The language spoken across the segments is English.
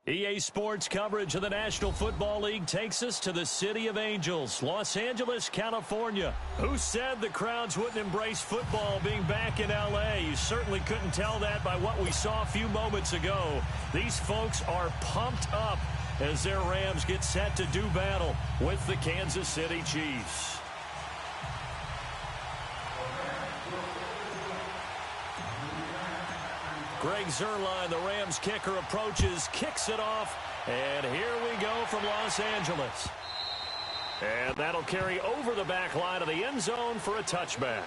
EA Sports coverage of the National Football League takes us to the City of Angels, Los Angeles, California. Who said the crowds wouldn't embrace football being back in L.A.? You certainly couldn't tell that by what we saw a few moments ago. These folks are pumped up as their Rams get set to do battle with the Kansas City Chiefs. Greg Zuerlein, the Rams kicker, approaches, kicks it off, and here we go from Los Angeles. And that'll carry over the back line of the end zone for a touchback.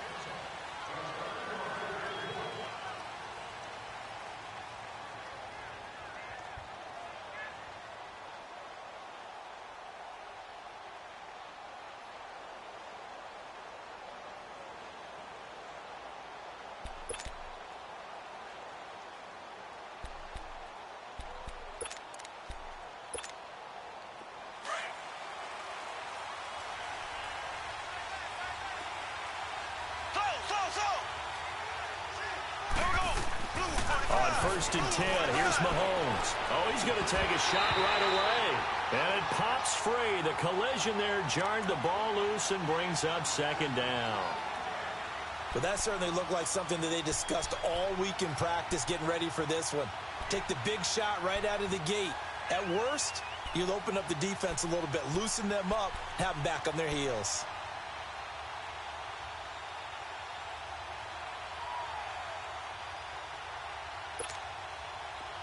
On 1st and 10, here's Mahomes. Oh, he's going to take a shot right away. And it pops free. The collision there jarred the ball loose and brings up 2nd down. But that certainly looked like something that they discussed all week in practice getting ready for this one. Take the big shot right out of the gate. At worst, you'll open up the defense a little bit, loosen them up, have them back on their heels.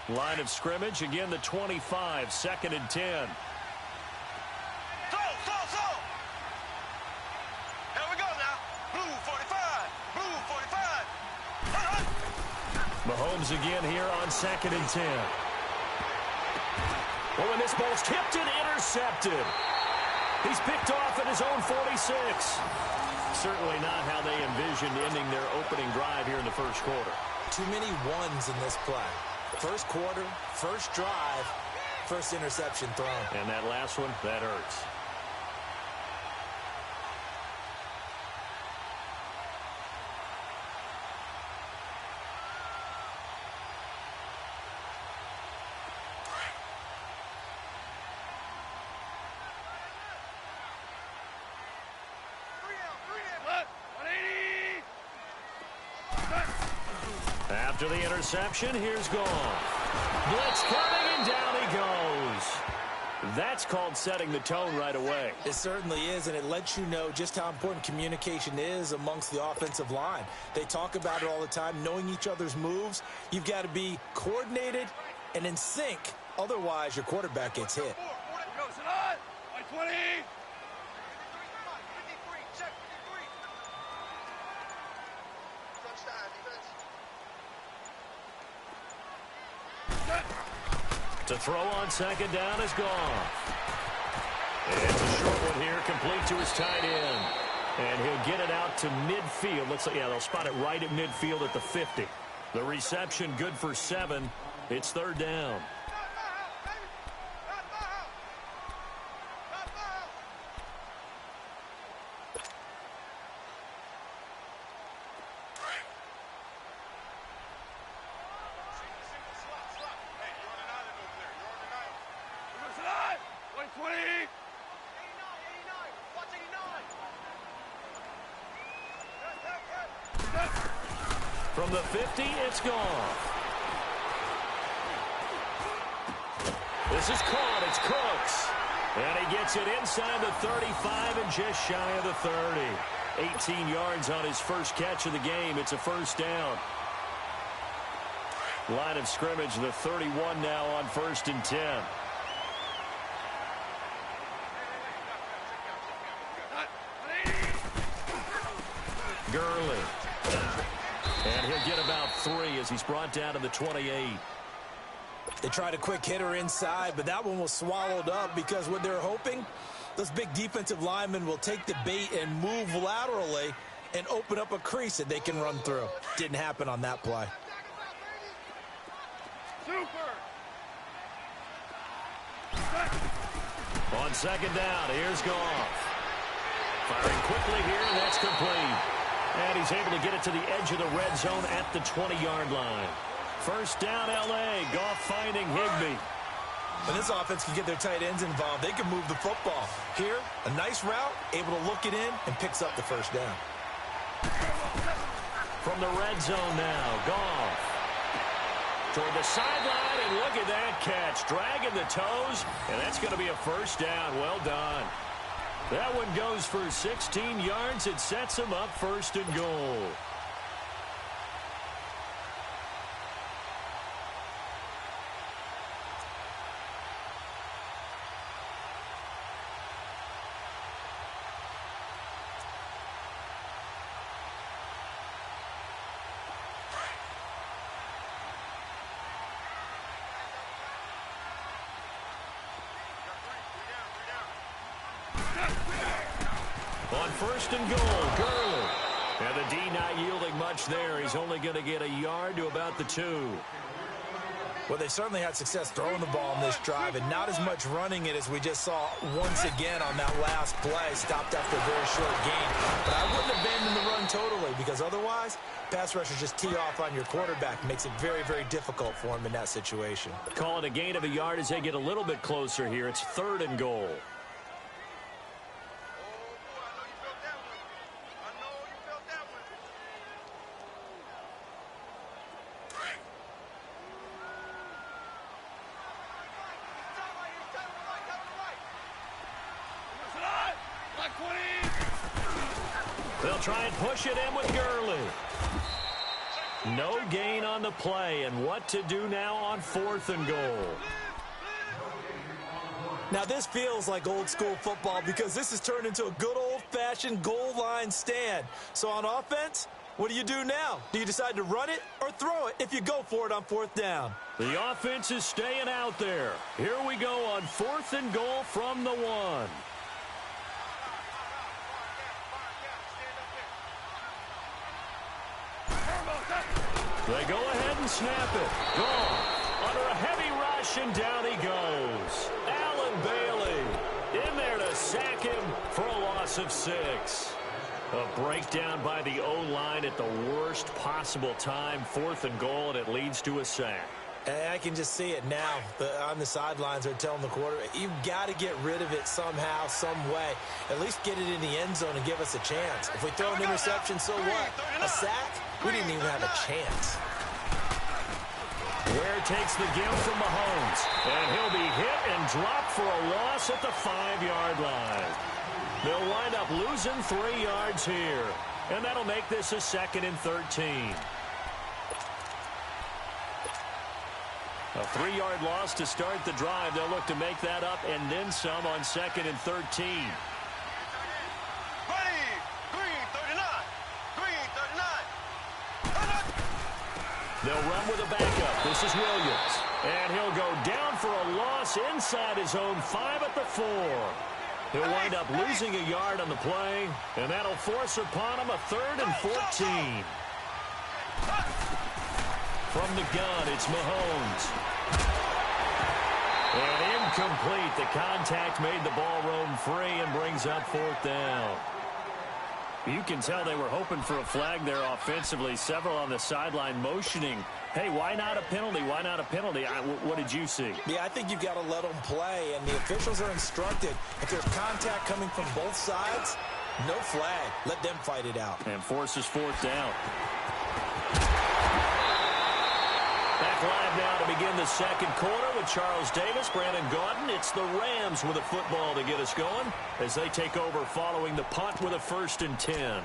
Line of scrimmage, again the 25, 2nd and 10. Here we go now. Blue 45. Blue 45. Mahomes again here on 2nd and 10. Oh, and this ball's tipped and intercepted. He's picked off at his own 46. Certainly not how they envisioned ending their opening drive here in the first quarter. Too many ones in this play. First quarter, first drive, first interception thrown. And that last one, that hurts. After the interception, here's Goff. Blitz coming, and down he goes. That's called setting the tone right away. It certainly is, and it lets you know just how important communication is amongst the offensive line. They talk about it all the time, knowing each other's moves. You've got to be coordinated and in sync. Otherwise, your quarterback gets hit. Goes it on. 20. To throw on 2nd down is Goff. It's a short one here, complete to his tight end. And he'll get it out to midfield. Looks like, yeah, they'll spot it right at midfield at the 50. The reception good for 7. It's 3rd down. From the 50, it's Goff. This is caught. It's Cooks. And he gets it inside the 35 and just shy of the 30. 18 yards on his first catch of the game. It's a 1st down. Line of scrimmage, the 31 now on 1st and 10. Gurley. And he'll get about 3 as he's brought down to the 28. They tried a quick hitter inside, but that one was swallowed up because what they're hoping, those big defensive linemen will take the bait and move laterally and open up a crease that they can run through. Didn't happen on that play. On 2nd down, here's Goff. Firing quickly here, and that's complete. And he's able to get it to the edge of the red zone at the 20-yard line. 1st down, L.A. Goff finding Higbee. When this offense can get their tight ends involved, they can move the football. Here, a nice route, able to look it in, and picks up the first down. From the red zone now, Goff. Toward the sideline, and look at that catch. Dragging the toes, and that's going to be a first down. Well done. That one goes for 16 yards. It sets him up first and goal. On first and goal, Gurley. And the D not yielding much there. He's only going to get a yard to about the 2. Well, they certainly had success throwing the ball in this drive, and not as much running it as we just saw once again on that last play. Stopped after a very short gain. But I wouldn't abandon the run totally, because otherwise, pass rushers just tee off on your quarterback. Makes it very, very difficult for him in that situation. Call it a gain of a yard as they get a little bit closer here. It's third and goal. They'll try and push it in with Gurley. No gain on the play, and what to do now on fourth and goal. Now, this feels like old-school football because this has turned into a good old-fashioned goal line stand. So on offense, what do you do now? Do you decide to run it or throw it if you go for it on fourth down? The offense is staying out there. Here we go on fourth and goal from the 1. They go ahead and snap it. Gone. Under a heavy rush, and down he goes. Allen Bailey in there to sack him for a loss of 6. A breakdown by the O-line at the worst possible time. Fourth and goal, and it leads to a sack. I can just see it now. On the sidelines, they're telling the quarterback, you've got to get rid of it somehow, some way. At least get it in the end zone and give us a chance. If we throw an interception, so what? A sack? We didn't even have a chance. Ware takes the gift from Mahomes, and he'll be hit and dropped for a loss at the 5-yard line. They'll wind up losing 3 yards here, and that'll make this a 2nd and 13. A 3-yard loss to start the drive. They'll look to make that up and then some on 2nd and 13. They'll run with a backup. This is Williams. And he'll go down for a loss inside his own 5 at the 4. He'll wind up losing a yard on the play, and that'll force upon him a 3rd and 14. From the gun, it's Mahomes. And incomplete. The contact made the ball roam free and brings up 4th down. You can tell they were hoping for a flag there offensively. Several on the sideline motioning, hey, why not a penalty? Why not a penalty? What did you see? Yeah, I think you've got to let them play, and the officials are instructed. If there's contact coming from both sides, no flag. Let them fight it out. And forces 4th down. Back live now to begin the 2nd quarter with Charles Davis, Brandon Gaudin. It's the Rams with a football to get us going as they take over following the punt with a 1st and 10.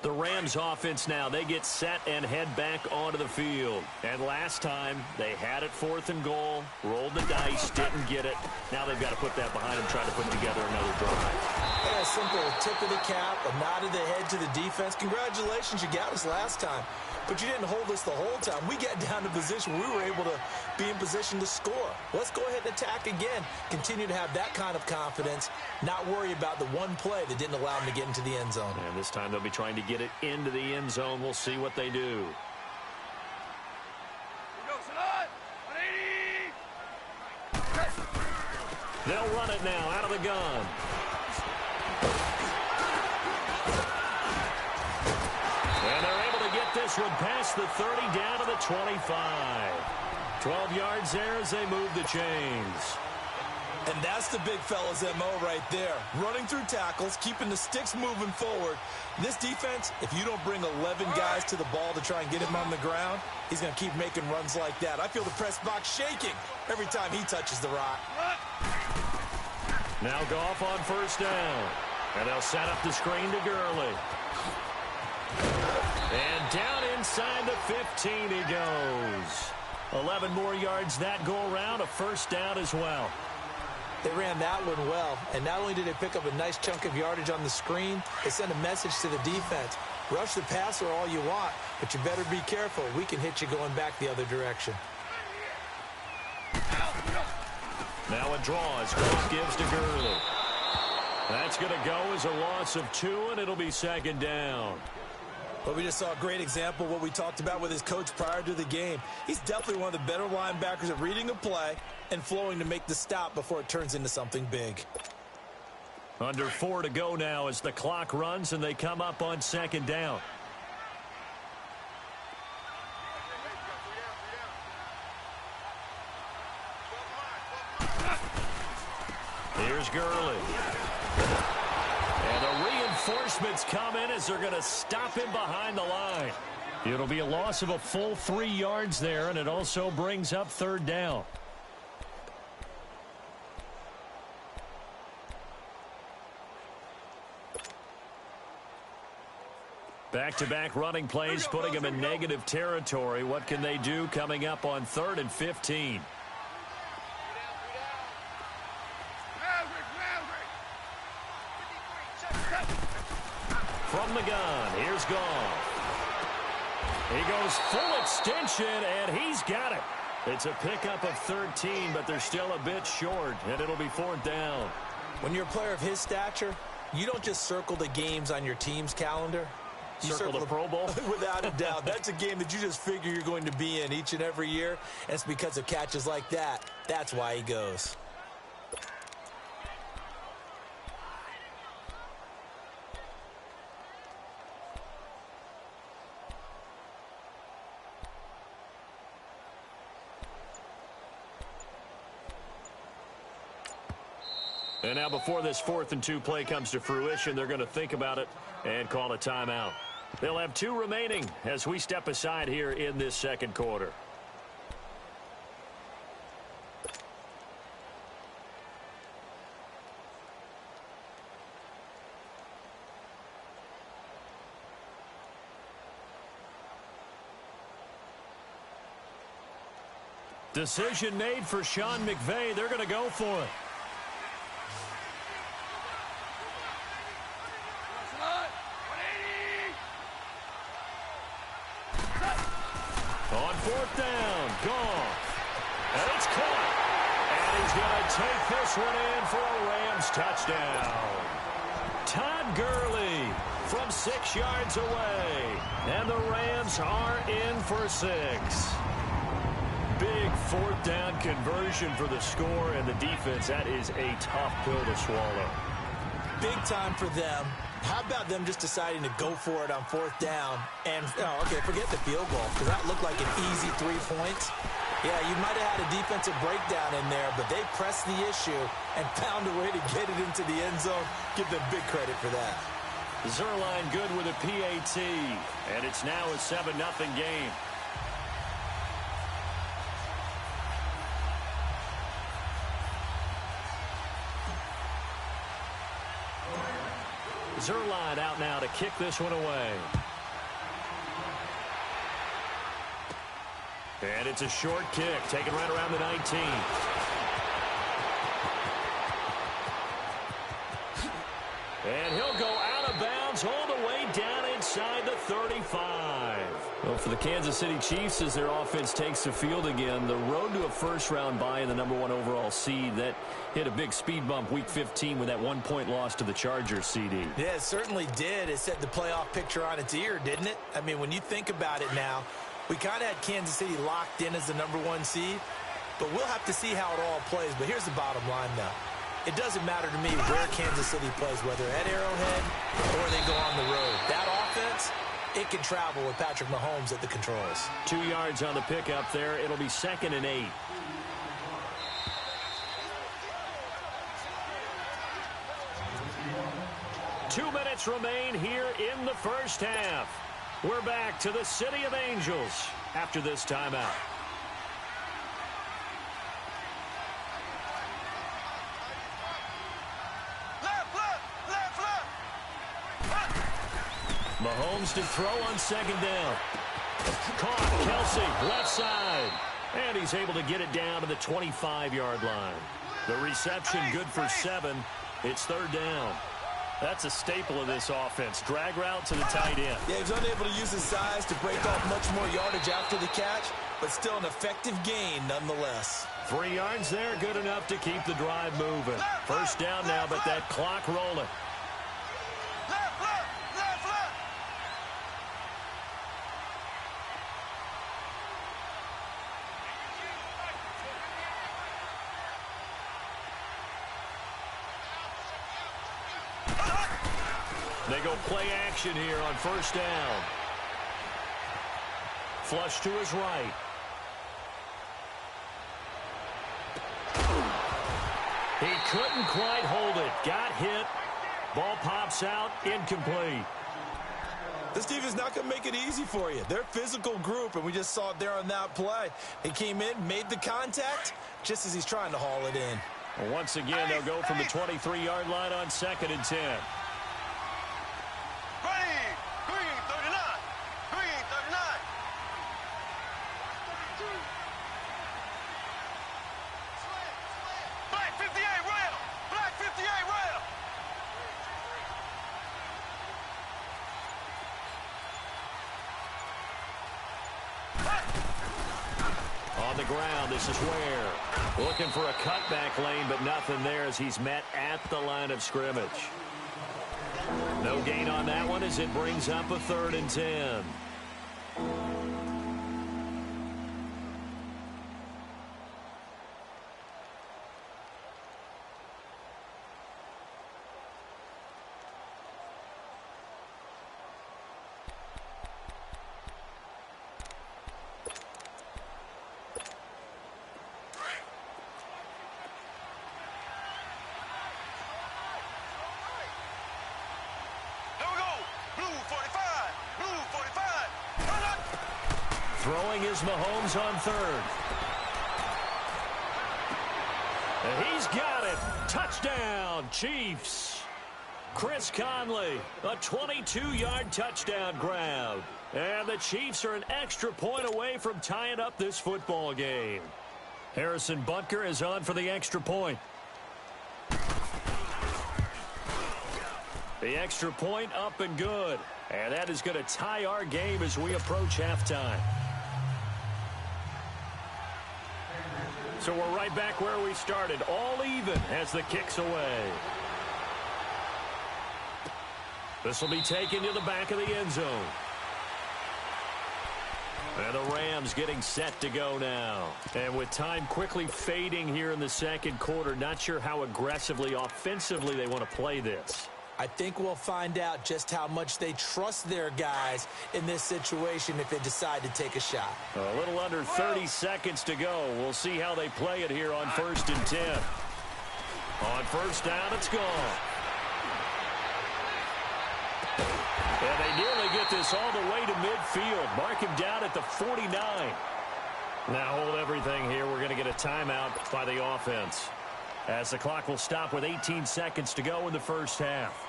The Rams offense now, they get set and head back onto the field. And last time, they had it 4th and goal, rolled the dice, didn't get it. Now they've got to put that behind them, try to put together another drive. Yeah, a simple tip of the cap, a nod of the head to the defense. Congratulations, you got us last time. But you didn't hold us the whole time. We got down to position where we were able to be in position to score. Let's go ahead and attack again. Continue to have that kind of confidence. Not worry about the one play that didn't allow them to get into the end zone. And this time they'll be trying to get it into the end zone. We'll see what they do. Go, Salad! They'll run it now out of the gun. And they're able to get this one past the 30 down to the 25. 12 yards there as they move the chains. And that's the big fella's MO right there. Running through tackles, keeping the sticks moving forward. This defense, if you don't bring 11 guys to the ball to try and get him on the ground, he's going to keep making runs like that. I feel the press box shaking every time he touches the rock. Now Goff on first down. And they'll set up the screen to Gurley. And down inside the 15 he goes. 11 more yards that go around, a first down as well. They ran that one well, and not only did they pick up a nice chunk of yardage on the screen, they sent a message to the defense. Rush the passer all you want, but you better be careful. We can hit you going back the other direction. Now a draw as Goff gives to Gurley. That's going to go as a loss of 2, and it'll be second down. But we just saw a great example of what we talked about with his coach prior to the game. He's definitely one of the better linebackers at reading a play and flowing to make the stop before it turns into something big. Under 4 to go now as the clock runs and they come up on second down. Here's Gurley. And the reinforcements come in as they're going to stop him behind the line. It'll be a loss of a full 3 yards there, and it also brings up third down. Back-to-back running plays, putting them in negative territory. What can they do coming up on 3rd and 15? From the gun, here's Goff. He goes full extension, and he's got it. It's a pickup of 13, but they're still a bit short, and it'll be fourth down. When you're a player of his stature, you don't just circle the games on your team's calendar. You circle the Pro Bowl? Without a doubt. That's a game that you just figure you're going to be in each and every year, and it's because of catches like that. That's why he goes. And now before this 4th and 2 play comes to fruition, they're going to think about it and call a timeout. They'll have 2 remaining as we step aside here in this second quarter. Decision made for Sean McVay. They're going to go for it. On 4th down, Goff. And it's caught. And he's going to take this one in for a Rams touchdown. Todd Gurley from 6 yards away. And the Rams are in for 6. Big 4th down conversion for the score, and the defense, that is a tough pill to swallow. Big time for them. How about them just deciding to go for it on 4th down? And, okay, forget the field goal, because that looked like an easy 3 points. Yeah, you might have had a defensive breakdown in there, but they pressed the issue and found a way to get it into the end zone. Give them big credit for that. Zuerlein good with a PAT, and it's now a 7-0 game. Zuerlein out now to kick this one away. And it's a short kick, taken right around the 19. And he'll go out of bounds all the way down inside the 35. Well, for the Kansas City Chiefs, as their offense takes the field again, the road to a first-round bye in the #1 overall seed, that hit a big speed bump week 15 with that 1-point loss to the Chargers, CD. Yeah, it certainly did. It set the playoff picture on its ear, didn't it? I mean, when you think about it now, we kind of had Kansas City locked in as the #1 seed, but we'll have to see how it all plays. But here's the bottom line, though. it doesn't matter to me where Kansas City plays, whether at Arrowhead or they go on the road. That offense, it can travel with Patrick Mahomes at the controls. 2 yards on the pickup there. It'll be 2nd and 8. Two minutes remain here in the first half. We're back to the City of Angels after this timeout. Mahomes to throw on 2nd down. Caught, Kelsey, left side. And he's able to get it down to the 25-yard line. The reception good for 7. It's 3rd down. That's a staple of this offense. Drag route to the tight end. Yeah, he's unable to use his size to break off much more yardage after the catch, but still an effective gain nonetheless. 3 yards there, good enough to keep the drive moving. First down now, but that clock rolling. They go play action here on 1st down. Flush to his right. He couldn't quite hold it. Got hit. Ball pops out. Incomplete. This defense is not going to make it easy for you. They're a physical group, and we just saw it there on that play. He came in, made the contact, just as he's trying to haul it in. Well, once again, they'll go from the 23-yard line on 2nd and 10. On the ground, this is Ware. Looking for a cutback lane, but nothing there as he's met at the line of scrimmage. No gain on that one as it brings up a 3rd and 10. Throwing is Mahomes on 3rd. And he's got it. Touchdown, Chiefs. Chris Conley, a 22-yard touchdown grab. And the Chiefs are an extra point away from tying up this football game. Harrison Butker is on for the extra point. The extra point up and good. And that is going to tie our game as we approach halftime. So we're right back where we started, all even as the kick's away. This will be taken to the back of the end zone. And the Rams getting set to go now. And with time quickly fading here in the 2nd quarter, not sure how aggressively, offensively they want to play this. I think we'll find out just how much they trust their guys in this situation if they decide to take a shot. A little under 30 seconds to go. We'll see how they play it here on 1st and 10. On 1st down, it's gone. And they nearly get this all the way to midfield. Mark him down at the 49. Now hold everything here. We're going to get a timeout by the offense, as the clock will stop with 18 seconds to go in the first half.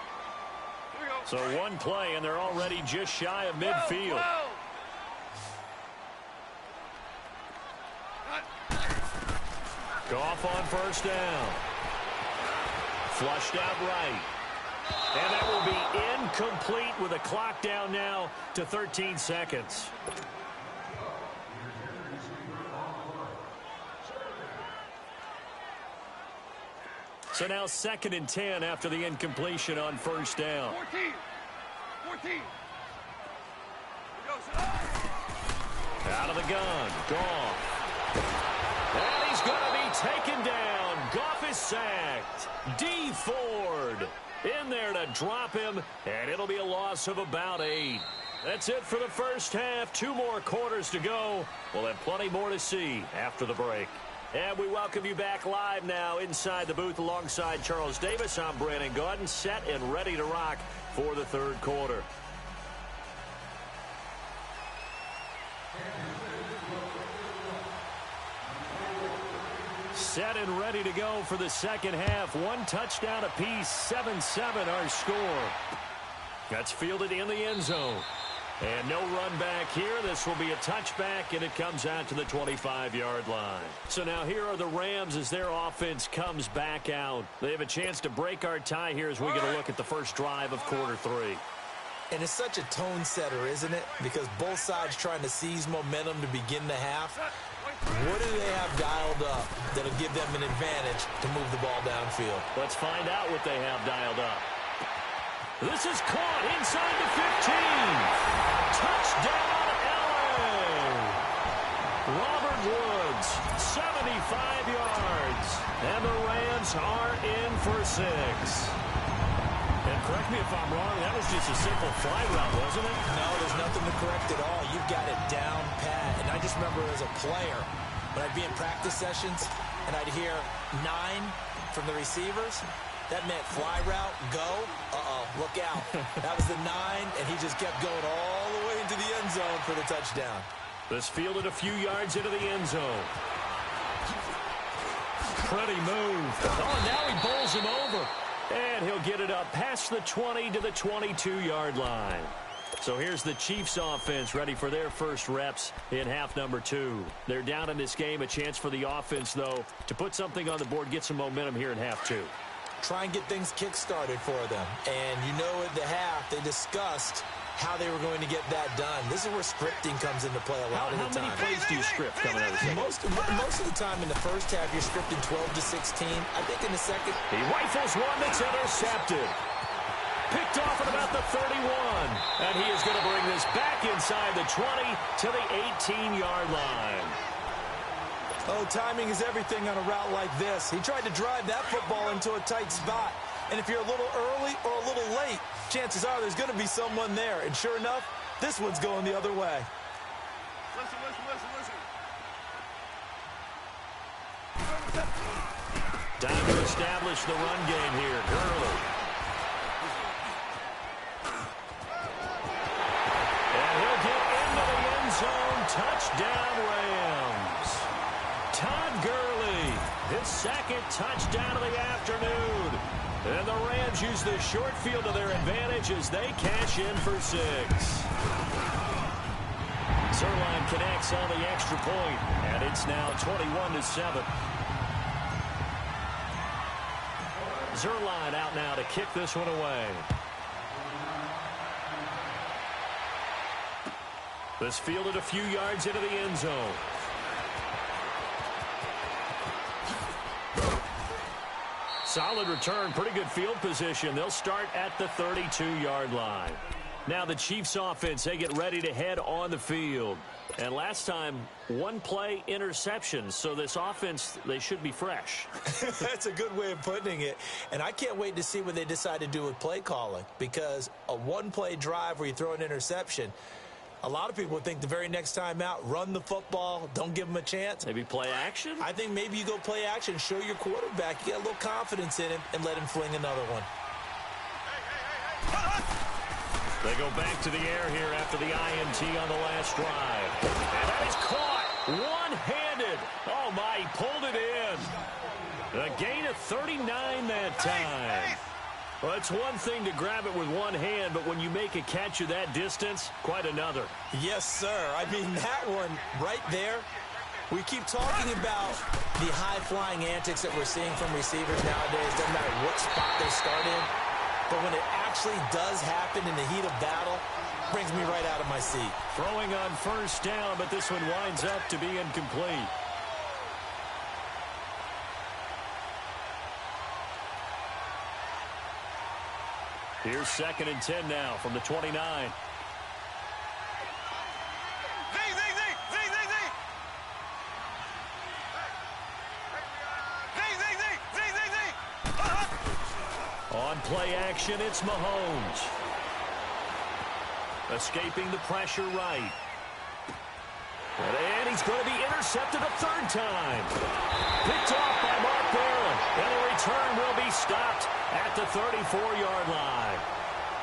So one play, and they're already just shy of midfield. Goff on 1st down. Flushed out right. And that will be incomplete with a clock down now to 13 seconds. So now 2nd and 10 after the incompletion on 1st down. 14. Out of the gun. Goff. And he's going to be taken down. Goff is sacked. Dee Ford in there to drop him, and it'll be a loss of about 8. That's it for the first half. 2 more quarters to go. We'll have plenty more to see after the break. And we welcome you back live now inside the booth alongside Charles Davis. I'm Brandon Gaudin, set and ready to rock for the third quarter. Set and ready to go for the second half. 1 touchdown apiece, 7-7 our score. That's fielded in the end zone. And no run back here. This will be a touchback, and it comes out to the 25-yard line. So now here are the Rams as their offense comes back out. They have a chance to break our tie here as we get a look at the first drive of quarter 3. And it's such a tone setter, isn't it? Because both sides trying to seize momentum to begin the half. What do they have dialed up that'll give them an advantage to move the ball downfield? Let's find out what they have dialed up. This is caught inside the 15. Touchdown, LA. Robert Woods, 75 yards. And the Rams are in for 6. And correct me if I'm wrong, that was just a simple fly route, wasn't it? No, there's nothing to correct at all. You've got it down pat. And I just remember as a player, when I'd be in practice sessions and I'd hear 9 from the receivers, that meant fly route, go, look out. That was the 9, and he just kept going all the way into the end zone for the touchdown. This fielded a few yards into the end zone. Pretty move. Oh, now he bowls him over. And he'll get it up past the 20 to the 22-yard line. So here's the Chiefs offense ready for their first reps in half number 2. They're down in this game. A chance for the offense, though, to put something on the board, get some momentum here in half 2. Try and get things kick-started for them. And you know at the half, they discussed how they were going to get that done. This is where scripting comes into play a lot of the time. How many plays do you script coming out of the second? Most of the time in the first half, you're scripting 12 to 16. I think in the second... He rifles one that's intercepted. Picked off at about the 31. And he is going to bring this back inside the 20 to the 18-yard line. Oh, timing is everything on a route like this. He tried to drive that football into a tight spot. And if you're a little early or a little late, chances are there's going to be someone there. And sure enough, this one's going the other way. Listen. Time to establish the run game here. Gurley. And he'll get into the end zone. Touchdown, Rams. Todd Gurley, his second touchdown of the afternoon. And the Rams use the short field to their advantage as they cash in for 6. Zuerlein connects on the extra point, and it's now 21-7. Zuerlein out now to kick this one away. This fielded a few yards into the end zone. Solid return, pretty good field position. They'll start at the 32-yard line. Now the Chiefs offense, they get ready to head on the field. And last time, 1 play interception. So this offense, they should be fresh. That's a good way of putting it. And I can't wait to see what they decide to do with play calling. Because a 1-play drive where you throw an interception, a lot of people would think the very next time out, run the football, don't give them a chance. Maybe play action? I think maybe you go play action, show your quarterback, you get a little confidence in him, and let him fling another one. They go back to the air here after the INT on the last drive. And that is caught one-handed. Oh, my, he pulled it in. A gain of 39 that time. Well, it's one thing to grab it with one hand, but when you make a catch of that distance, quite another. Yes, sir. I mean, that one right there, we keep talking about the high-flying antics that we're seeing from receivers nowadays. Doesn't matter what spot they start in. But when it actually does happen in the heat of battle, brings me right out of my seat. Throwing on first down, but this one winds up to be incomplete. Here's 2nd and 10 now from the 29. On play action, it's Mahomes. Escaping the pressure right. And he's going to be intercepted a third time. Picked off by Mark Barron. And the return will be stopped at the 34-yard line.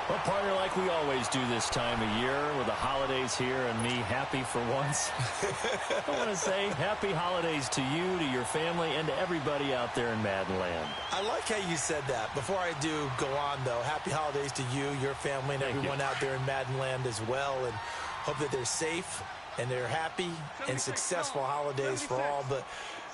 Well, partner, like we always do this time of year with the holidays here and me happy for once. I want to say happy holidays to you, to your family, and to everybody out there in Madden Land. I like how you said that. Before I do go on, though, happy holidays to you, your family, and everyone out there in Madden Land as well. And hope that they're safe and they're happy and successful holidays for all. But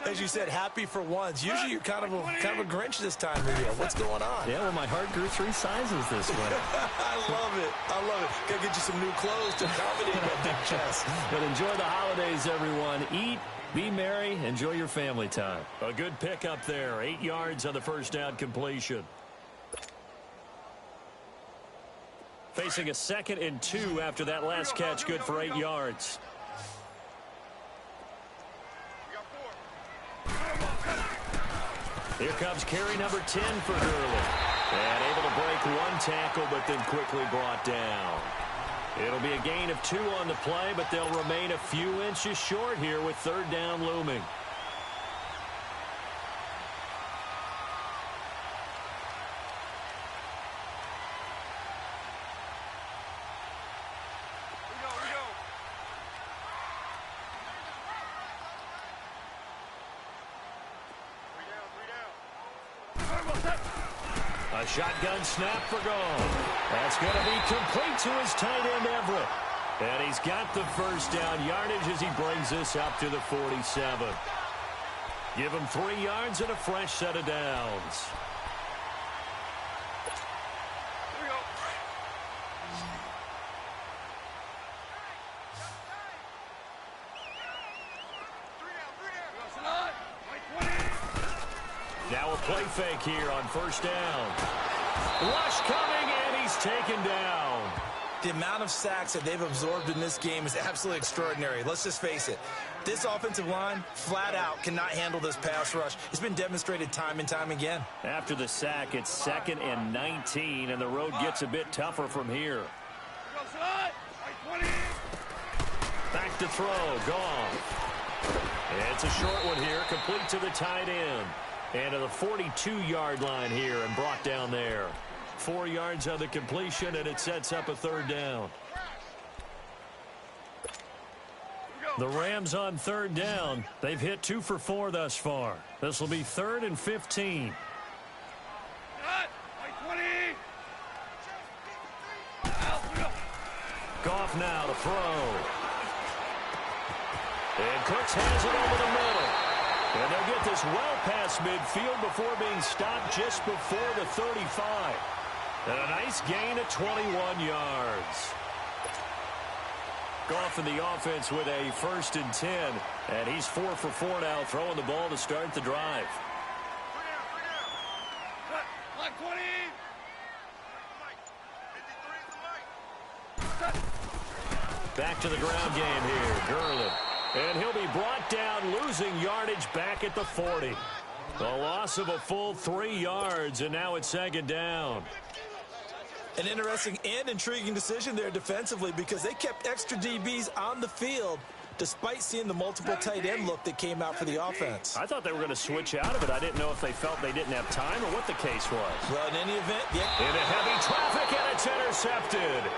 as you said, happy for once. Usually you're kind of a Grinch this time of year. What's going on? Yeah, well, my heart grew 3 sizes this winter. I love it. I love it. Got to get you some new clothes to accommodate that big chest. But enjoy the holidays, everyone. Eat, be merry, enjoy your family time. A good pick up there. 8 yards on the first down completion. Facing a 2nd and 2 after that last catch, good for 8 yards. Here comes carry number 10 for Gurley. And able to break one tackle, but then quickly brought down. It'll be a gain of 2 on the play, but they'll remain a few inches short here with 3rd down looming. A shotgun snap for goal. That's going to be complete to his tight end, Everett. And he's got the first down yardage as he brings this up to the 47. Give him 3 yards and a fresh set of downs. Now a play fake here on first down. Rush coming, and he's taken down. The amount of sacks that they've absorbed in this game is absolutely extraordinary. Let's just face it. This offensive line, flat out, cannot handle this pass rush. It's been demonstrated time and time again. After the sack, it's 2nd and 19, and the road gets a bit tougher from here. Back to throw, gone. It's a short one here, complete to the tight end. And to the 42-yard line here and brought down there. 4 yards on the completion, and it sets up a 3rd down. The Rams on 3rd down. They've hit 2 for 4 thus far. This will be 3rd and 15. Goff now to throw. And Cooks has it over the middle. And they'll get this well past midfield before being stopped just before the 35. And a nice gain of 21 yards. Goff in the offense with a 1st and 10. And he's 4 for 4 now, throwing the ball to start the drive. Back to the ground game here. Gurley. And he'll be brought down, losing yardage back at the 40. The loss of a full 3 yards, and now it's 2nd down. An interesting and intriguing decision there defensively because they kept extra DBs on the field despite seeing the multiple tight end look that came out for the offense. I thought they were going to switch out of it. I didn't know if they felt they didn't have time or what the case was. Well, in any event, Into heavy traffic, and it's intercepted.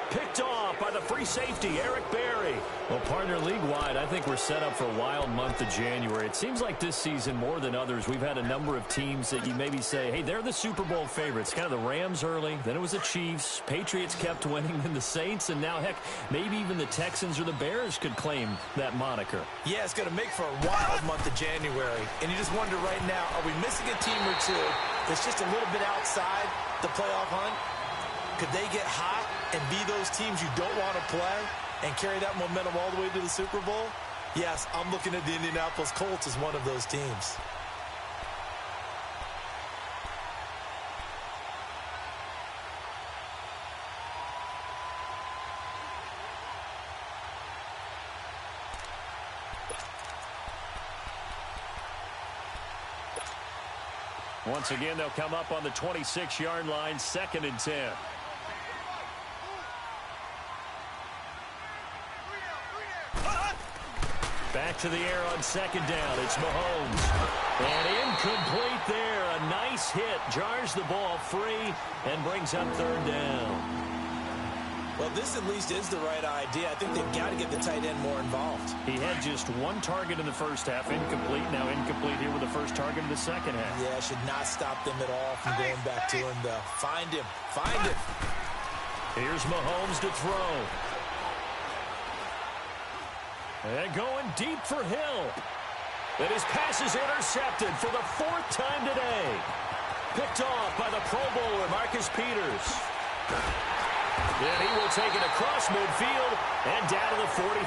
Picked off by the free safety, Eric Berry. Well, partner, league-wide, I think we're set up for a wild month of January. It seems like this season, more than others, we've had a number of teams that you maybe say, hey, they're the Super Bowl favorites. Kind of the Rams early, then it was the Chiefs. Patriots kept winning, then the Saints, and now, heck, maybe even the Texans or the Bears could claim that moniker. Yeah, it's going to make for a wild month of January. And you just wonder right now, are we missing a team or two that's just a little bit outside the playoff hunt? Could they get hot and be those teams you don't want to play and carry that momentum all the way to the Super Bowl? Yes, I'm looking at the Indianapolis Colts as one of those teams. Once again, they'll come up on the 26-yard line, 2nd and 10. Back to the air on 2nd down. It's Mahomes. And incomplete there. A nice hit. Jars the ball free and brings up 3rd down. Well, this at least is the right idea. I think they've got to get the tight end more involved. He had just 1 target in the first half. Incomplete. Now incomplete here with the first target in the second half. Yeah, should not stop them at all from going back to him, though. Find him. Find him. Here's Mahomes to throw. And going deep for Hill. And his pass is intercepted for the 4th time today. Picked off by the Pro Bowler, Marcus Peters. Then he will take it across midfield and down to the 45.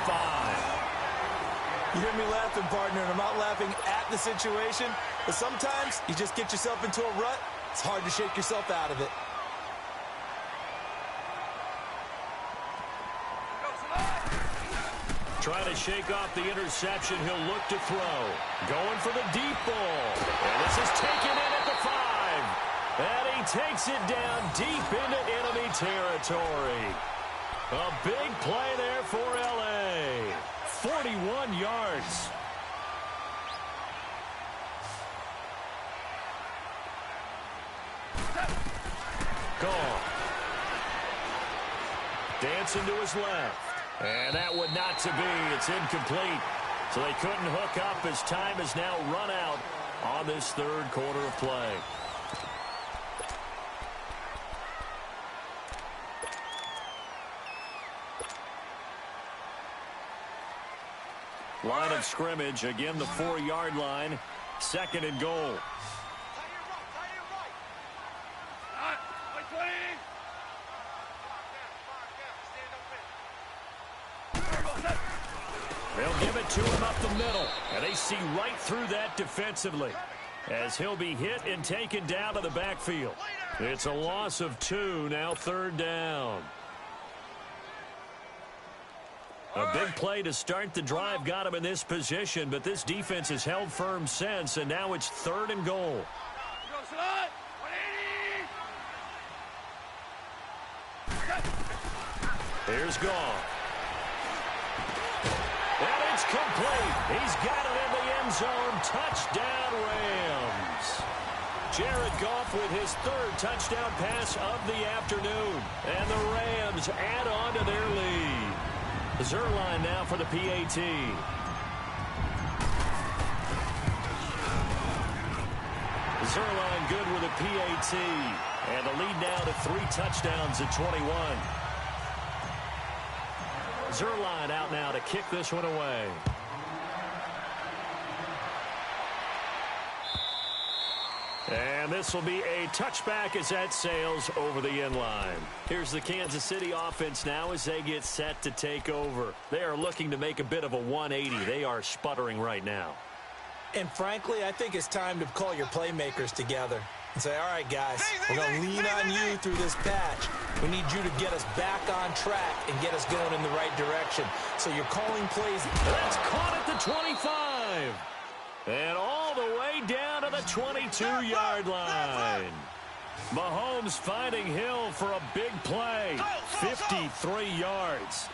You hear me laughing, partner, and I'm not laughing at the situation. But sometimes you just get yourself into a rut. It's hard to shake yourself out of it. Trying to shake off the interception. He'll look to throw. Going for the deep ball. And this is taken in at the 5. And he takes it down deep into enemy territory. A big play there for L.A. 41 yards. Gone. Dancing to his left. And that would not to be. It's incomplete. So they couldn't hook up as time has now run out on this 3rd quarter of play. Line of scrimmage. Again, the 4-yard line. 2nd and goal. They'll give it to him up the middle. And they see right through that defensively as he'll be hit and taken down to the backfield. It's a loss of 2, now 3rd down. A big play to start the drive got him in this position, but this defense has held firm since, and now it's 3rd and goal. Here's Goff. And it's complete. He's got it in the end zone. Touchdown, Rams. Jared Goff with his 3rd touchdown pass of the afternoon. And the Rams add on to their lead. Zuerlein now for the PAT. Zuerlein good with a PAT. And the lead now to 3 touchdowns at 21. Zuerlein out now to kick this one away. And this will be a touchback as that sails over the end line. Here's the Kansas City offense now as they get set to take over. They are looking to make a bit of a 180. They are sputtering right now. And frankly, I think it's time to call your playmakers together and say, all right, guys, we're going to lean on you through this patch. We need you to get us back on track and get us going in the right direction. So you're calling plays. That's caught at the 25. And all the way down to the 22-yard line. Mahomes finding Hill for a big play. 53 yards.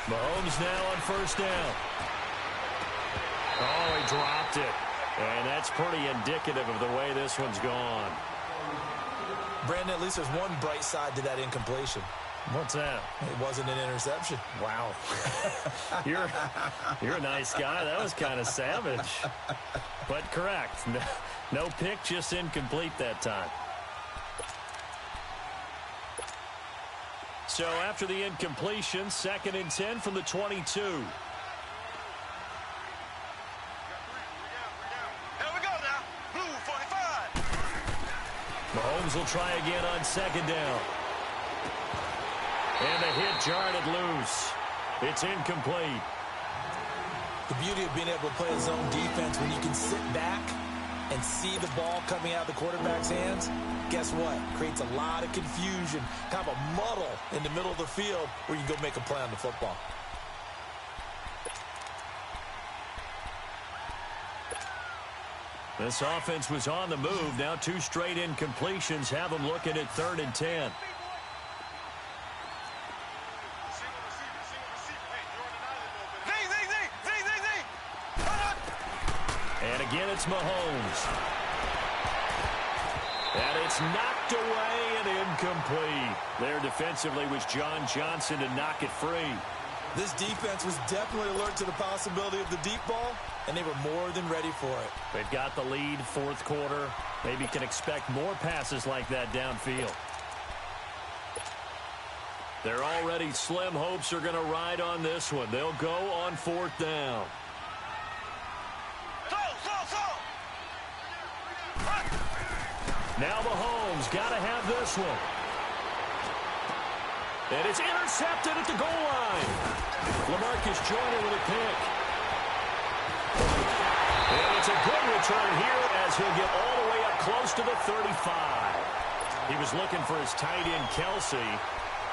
Mahomes now on 1st down. Oh, he dropped it. And that's pretty indicative of the way this one's gone. Brandon, at least there's one bright side to that incompletion. What's that? It wasn't an interception. Wow. You're a nice guy. That was kind of savage. But correct. No pick, just incomplete that time. So after the incompletion, 2nd and 10 from the 22. Here we go now. Blue 45. Mahomes will try again on 2nd down. And the hit jarred it loose. It's incomplete. The beauty of being able to play his own defense when you can sit back and see the ball coming out of the quarterback's hands, guess what? Creates a lot of confusion, kind of a muddle in the middle of the field where you go make a play on the football. This offense was on the move. Now 2 straight incompletions have them looking at 3rd and 10. And again, it's Mahomes. And it's knocked away and incomplete. There defensively was John Johnson to knock it free. This defense was definitely alert to the possibility of the deep ball, and they were more than ready for it. They've got the lead, 4th quarter. Maybe can expect more passes like that downfield. Their already slim hopes are going to ride on this one. They'll go on 4th down. Now Mahomes got to have this one. And it's intercepted at the goal line. LaMarcus Joyner with a pick. And it's a good return here as he'll get all the way up close to the 35. He was looking for his tight end, Kelsey.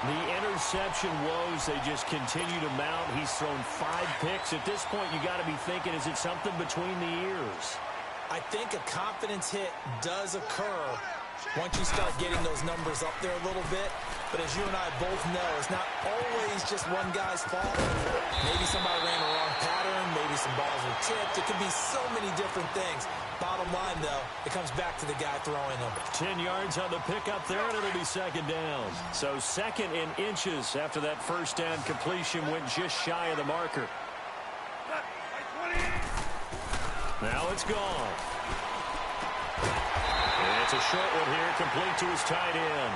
The interception woes, they just continue to mount. He's thrown 5 picks. At this point, you got to be thinking, is it something between the ears? I think a confidence hit does occur once you start getting those numbers up there a little bit. But as you and I both know, it's not always just one guy's fault. Maybe somebody ran the wrong pattern. Maybe some balls were tipped. It could be so many different things. Bottom line, though, it comes back to the guy throwing them. 10 yards on the pickup there, and it'll be 2nd down. So 2nd in inches after that 1st down completion went just shy of the marker. Now it's gone. And it's a short one here, complete to his tight end.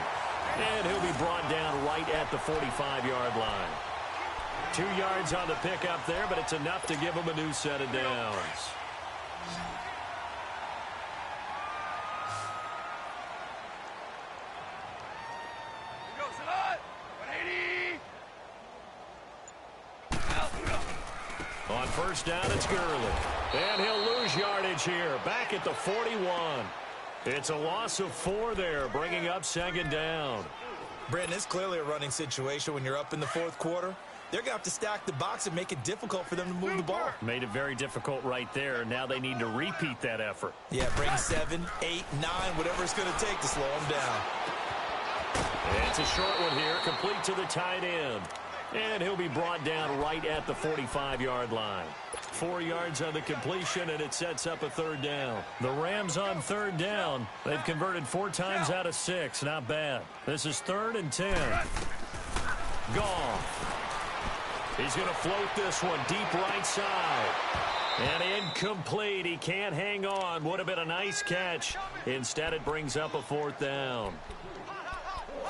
And he'll be brought down right at the 45-yard line. 2 yards on the pickup there, but it's enough to give him a new set of downs. On 1st down, it's Gurley. And he'll lose yardage here, back at the 41. It's a loss of 4 there, bringing up 2nd down. Brandon, it's clearly a running situation when you're up in the 4th quarter. They're going to have to stack the box and make it difficult for them to move the ball. Made it very difficult right there. Now they need to repeat that effort. Yeah, bring 7, 8, 9, whatever it's going to take to slow them down. And it's a short one here, complete to the tight end. And he'll be brought down right at the 45-yard line. 4 yards on the completion, and it sets up a 3rd down. The Rams on 3rd down. They've converted 4 times out of 6. Not bad. This is 3rd and 10. Goff. He's going to float this one deep right side. And incomplete. He can't hang on. Would have been a nice catch. Instead, it brings up a 4th down.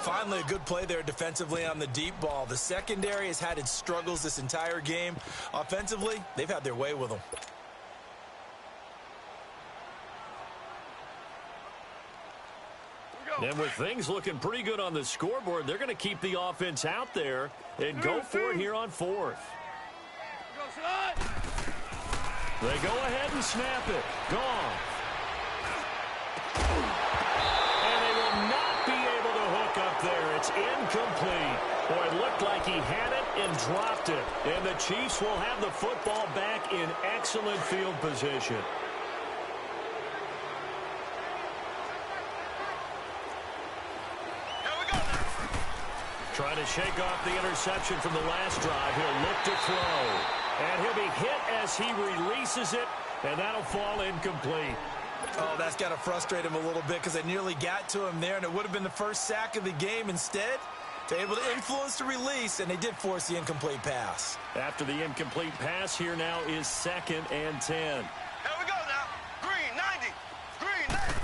Finally, a good play there defensively on the deep ball. The secondary has had its struggles this entire game. Offensively, they've had their way with them. And with things looking pretty good on the scoreboard, they're going to keep the offense out there and go for it here on 4th. They go ahead and snap it. Gone. And they will not be able to hook up there. It's incomplete. Boy, it looked like he had it and dropped it. And the Chiefs will have the football back in excellent field position. Trying to shake off the interception from the last drive. He'll look to throw. And he'll be hit as he releases it, and that'll fall incomplete. Oh, that's got to frustrate him a little bit because they nearly got to him there, and it would have been the first sack of the game. Instead, they're able to influence the release, and they did force the incomplete pass. After the incomplete pass, here now is 2nd and 10. Here we go now. Green 90. Green 90.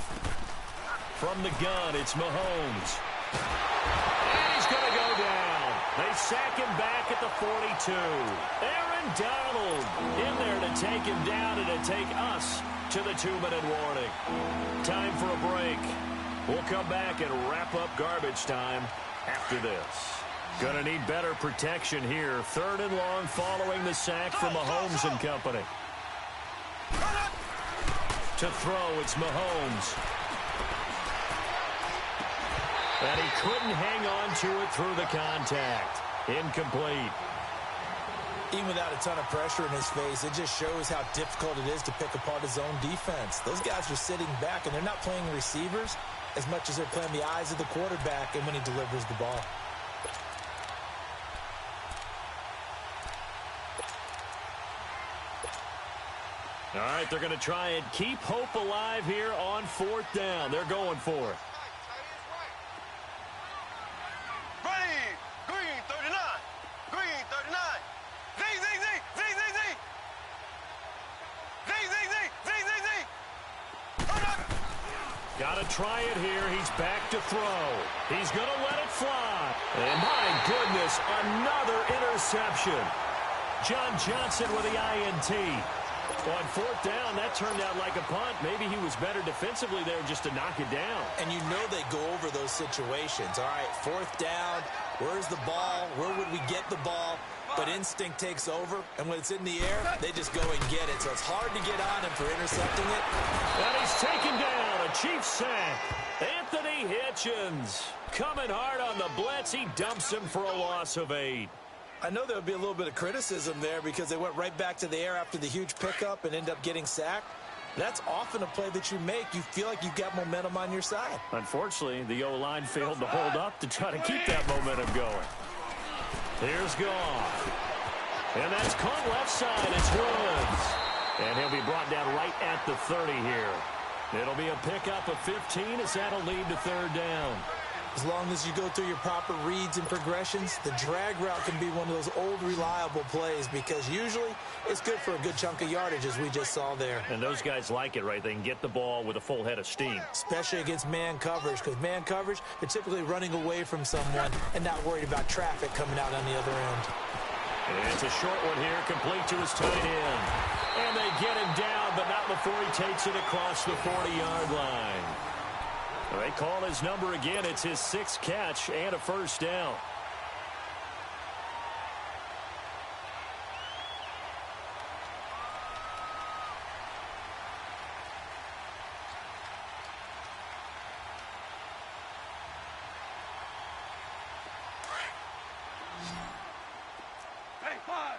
From the gun, it's Mahomes. And he's going to go down. They sack him back at the 42. Aaron Donald in there to take him down and to take us to the 2-minute warning. Time for a break. We'll come back and wrap up garbage time after this. Going to need better protection here. 3rd and long following the sack from Mahomes and company. To throw, it's Mahomes. And he couldn't hang on to it through the contact. Incomplete. Even without a ton of pressure in his face, it just shows how difficult it is to pick apart his own defense. Those guys are sitting back, and they're not playing receivers as much as they're playing the eyes of the quarterback and when he delivers the ball. All right, they're going to try and keep hope alive here on 4th down. They're going for it. Green 39. Green 39. Z. Got to try it here. He's back to throw. He's going to let it fly. And my goodness, another interception. John Johnson with the INT. On 4th down, that turned out like a punt. Maybe he was better defensively there just to knock it down. And you know they go over those situations. All right, 4th down, where's the ball? Where would we get the ball? But instinct takes over, and when it's in the air, they just go and get it. So it's hard to get on him for intercepting it. And he's taken down. A Chiefs sack. Anthony Hitchens coming hard on the blitz. He dumps him for a loss of 8. I know there would be a little bit of criticism there because they went right back to the air after the huge pickup and end up getting sacked. That's often a play that you make. You feel like you've got momentum on your side. Unfortunately, the O-line failed to hold up to try to keep that momentum going. Here's Goff. And that's caught left side. It's Woods. And he'll be brought down right at the 30 here. It'll be a pickup of 15 as that'll lead to 3rd down. As long as you go through your proper reads and progressions, the drag route can be one of those old reliable plays because usually it's good for a good chunk of yardage as we just saw there. And those guys like it, right? They can get the ball with a full head of steam. Especially against man coverage because man coverage, they're typically running away from someone and not worried about traffic coming out on the other end. And it's a short one here, complete to his tight end. And they get him down, but not before he takes it across the 40-yard line. They call his number again. It's his 6th catch and a 1st down. Hey, 5.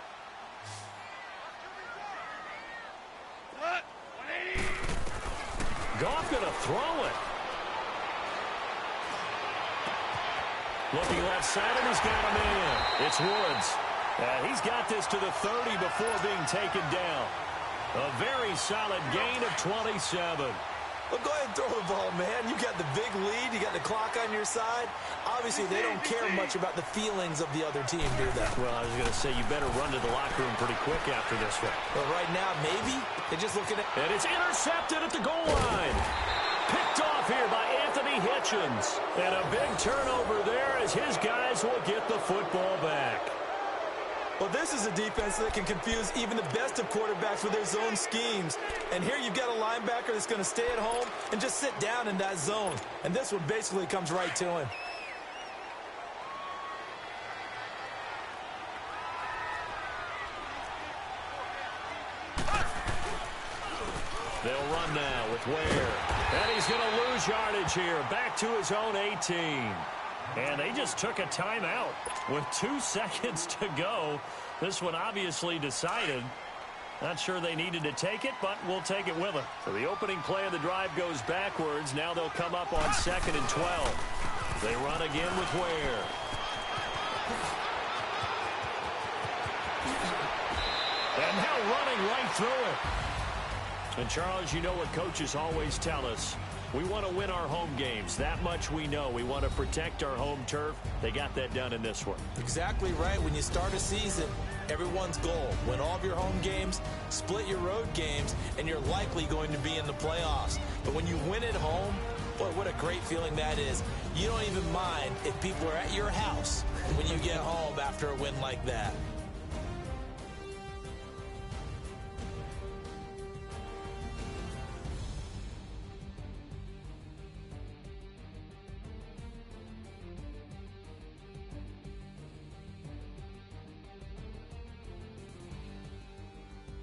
What? 180. Goff going to throw it. Looking left side, and he's got him in. It's Woods. He's got this to the 30 before being taken down. A very solid gain of 27. Well, go ahead and throw the ball, man. You got the big lead. You got the clock on your side. Obviously, they don't care much about the feelings of the other team, do they? Well, I was going to say, you better run to the locker room pretty quick after this one. But right now, maybe they're just looking at... And it's intercepted at the goal line. Picked off here by Anthony Hitchens. And a big turnover there as his guys will get the football back. Well, this is a defense that can confuse even the best of quarterbacks with their zone schemes. And here you've got a linebacker that's going to stay at home and just sit down in that zone. And this one basically comes right to him. They'll run now with Ware. And he's going to lose yardage here. Back to his own 18. And they just took a timeout with 2 seconds to go. This one obviously decided. Not sure they needed to take it, but we'll take it with them. So the opening play of the drive goes backwards. Now they'll come up on 2nd and 12. They run again with Ware. And now running right through it. And, Charles, you know what coaches always tell us. We want to win our home games. That much we know. We want to protect our home turf. They got that done in this one. Exactly right. When you start a season, everyone's goal, win all of your home games, split your road games, and you're likely going to be in the playoffs. But when you win at home, boy, what a great feeling that is. You don't even mind if people are at your house when you get home after a win like that.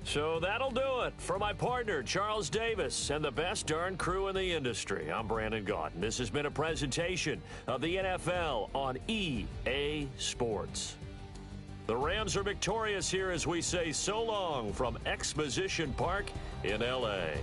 So that'll do it for my partner, Charles Davis, and the best darn crew in the industry. I'm Brandon Gaudin. This has been a presentation of the NFL on EA Sports. The Rams are victorious here as we say so long from Exposition Park in L.A.